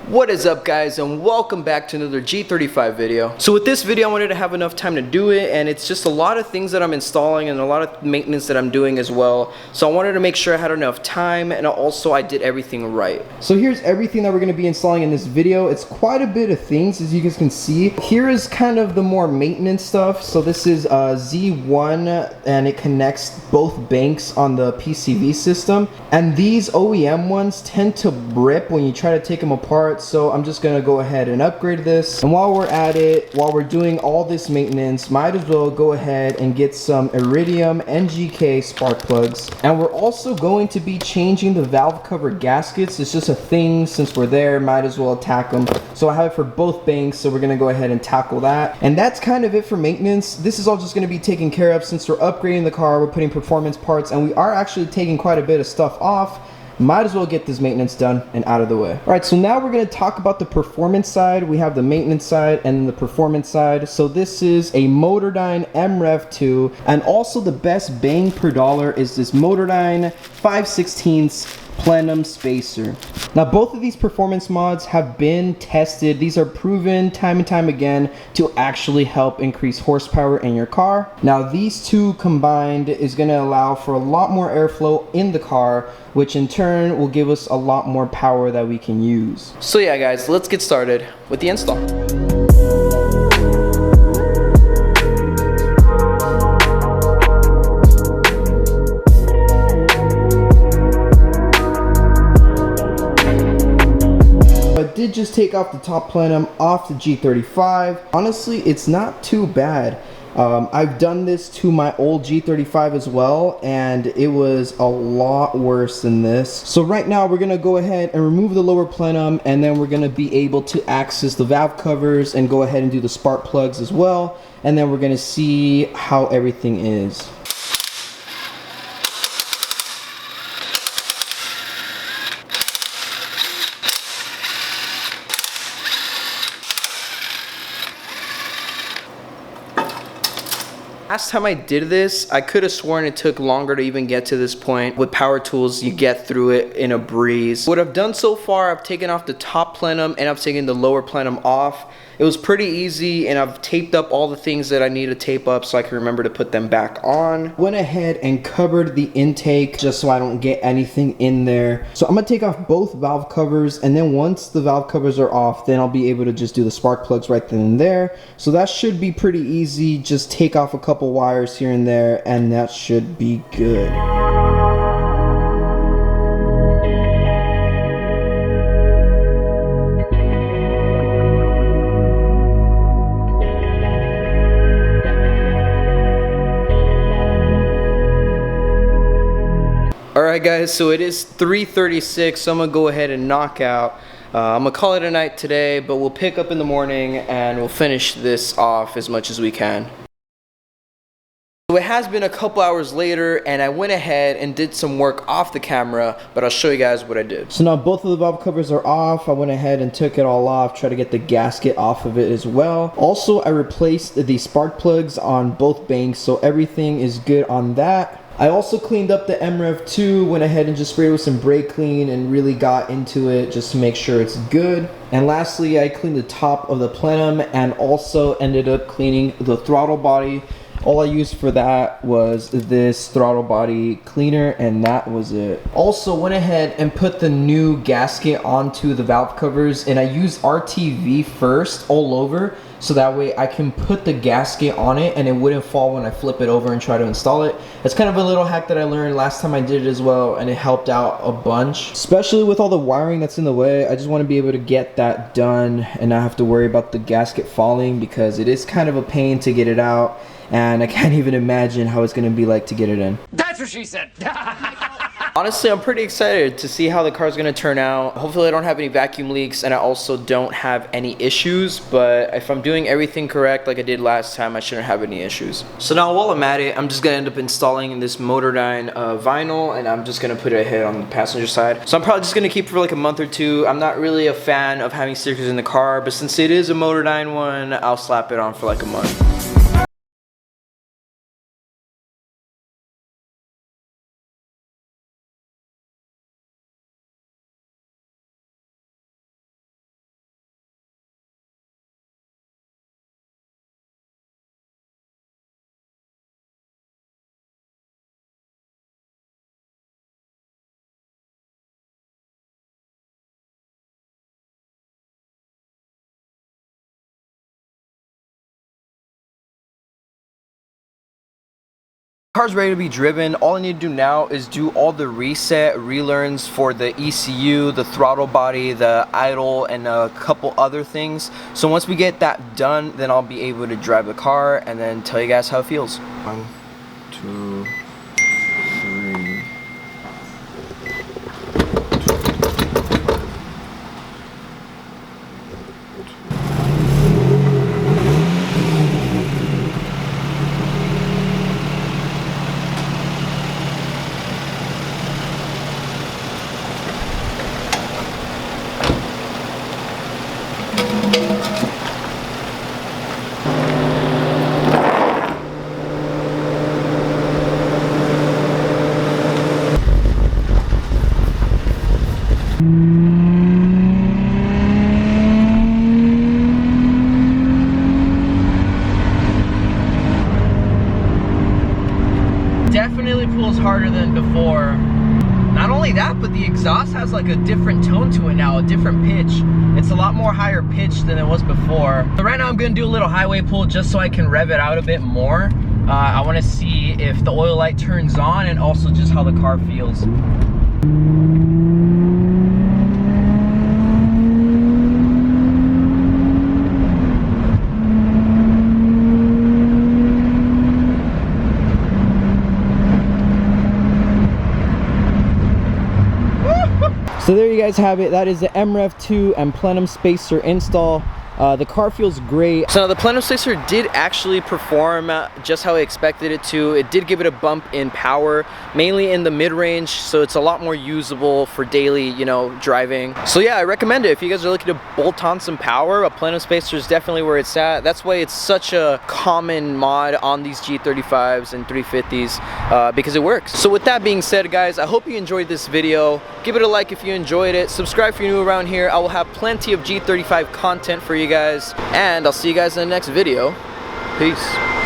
What is up, guys, and welcome back to another G35 video. So with this video I wanted to have enough time to do it, and it's just a lot of things that I'm installing and a lot of maintenance that I'm doing as well. So I wanted to make sure I had enough time, and also I did everything right. So here's everything that we're going to be installing in this video. It's quite a bit of things, as you guys can see. Here is kind of the more maintenance stuff. So this is Z1 and it connects both banks on the PCV system, and these OEM ones tend to rip when you try to take them apart. So I'm just gonna go ahead and upgrade this, and while we're at it, while we're doing all this maintenance, might as well go ahead and get some iridium NGK spark plugs. And we're also going to be changing the valve cover gaskets. It's just a thing, since we're there, might as well attack them. So I have it for both banks, so we're gonna go ahead and tackle that. And that's kind of it for maintenance. This is all just gonna be taken care of since we're upgrading the car. We're putting performance parts, and we are actually taking quite a bit of stuff off. Might as well get this maintenance done and out of the way. All right, so now we're gonna talk about the performance side. We have the maintenance side and the performance side. So this is a Motordyne MREV 2, and also the best bang per dollar is this Motordyne 5/16 Plenum Spacer. Now both of these performance mods have been tested. These are proven time and time again to actually help increase horsepower in your car. Now these two combined is going to allow for a lot more airflow in the car, which in turn will give us a lot more power that we can use. So yeah, guys, let's get started with the install. Did just take off the top plenum off the G35. Honestly, it's not too bad. I've done this to my old G35 as well, and it was a lot worse than this. So right now we're gonna go ahead and remove the lower plenum, and then we're gonna be able to access the valve covers and go ahead and do the spark plugs as well, and then we're gonna see how everything is. Last time I did this, I could have sworn it took longer to even get to this point. With power tools, you get through it in a breeze. What I've done so far, I've taken off the top plenum and I've taken the lower plenum off. It was pretty easy, and I've taped up all the things that I need to tape up so I can remember to put them back on. Went ahead and covered the intake just so I don't get anything in there. So I'm gonna take off both valve covers, and then once the valve covers are off, then I'll be able to just do the spark plugs right then and there. So that should be pretty easy. Just take off a couple wires here and there, and that should be good. Alright guys, so it is 3:36, so I'm gonna go ahead and knock out. I'm gonna call it a night today, but we'll pick up in the morning and we'll finish this off as much as we can. So it has been a couple hours later, and I went ahead and did some work off the camera, but I'll show you guys what I did. So now both of the valve covers are off. I went ahead and took it all off, try to get the gasket off of it as well. Also, I replaced the spark plugs on both banks, so everything is good on that. I also cleaned up the MREV 2, went ahead and just sprayed with some brake clean and really got into it just to make sure it's good. And lastly, I cleaned the top of the plenum and also ended up cleaning the throttle body. All I used for that was this throttle body cleaner, and that was it. Also went ahead and put the new gasket onto the valve covers, and I used RTV first all over, so that way I can put the gasket on it and it wouldn't fall when I flip it over and try to install it. It's kind of a little hack that I learned last time I did it as well, and it helped out a bunch. Especially with all the wiring that's in the way, I just want to be able to get that done and not have to worry about the gasket falling, because it is kind of a pain to get it out, and I can't even imagine how it's going to be like to get it in. That's what she said! Honestly, I'm pretty excited to see how the car's gonna turn out. Hopefully I don't have any vacuum leaks, and I also don't have any issues, but if I'm doing everything correct like I did last time, I shouldn't have any issues. So now while I'm at it, I'm just gonna end up installing this Motordyne vinyl, and I'm just gonna put it ahead on the passenger side. So I'm probably just gonna keep it for like a month or two. I'm not really a fan of having stickers in the car, but since it is a Motordyne one, I'll slap it on for like a month. Car's ready to be driven. All I need to do now is do all the reset, relearns for the ECU, the throttle body, the idle, and a couple other things. So once we get that done, then I'll be able to drive the car and then tell you guys how it feels. 1, 2, 3. Definitely pulls harder than before. Not only that, but the exhaust has like a different tone to it now, a different pitch. It's a lot more higher pitched than it was before. So right now I'm gonna do a little highway pull just so I can rev it out a bit more. I wanna see if the oil light turns on and also just how the car feels. So there you guys have it. That is the MREV 2 and Plenum Spacer install. The car feels great. So now the Plenum Spacer did actually perform just how I expected it to. It did give it a bump in power, mainly in the mid-range, so it's a lot more usable for daily, you know, driving. So yeah, I recommend it. If you guys are looking to bolt on some power, a Plenum Spacer is definitely where it's at. That's why it's such a common mod on these G35s and 350s, because it works. So with that being said, guys, I hope you enjoyed this video. Give it a like if you enjoyed it. Subscribe if you're new around here. I will have plenty of G35 content for you guys, and I'll see you guys in the next video. Peace.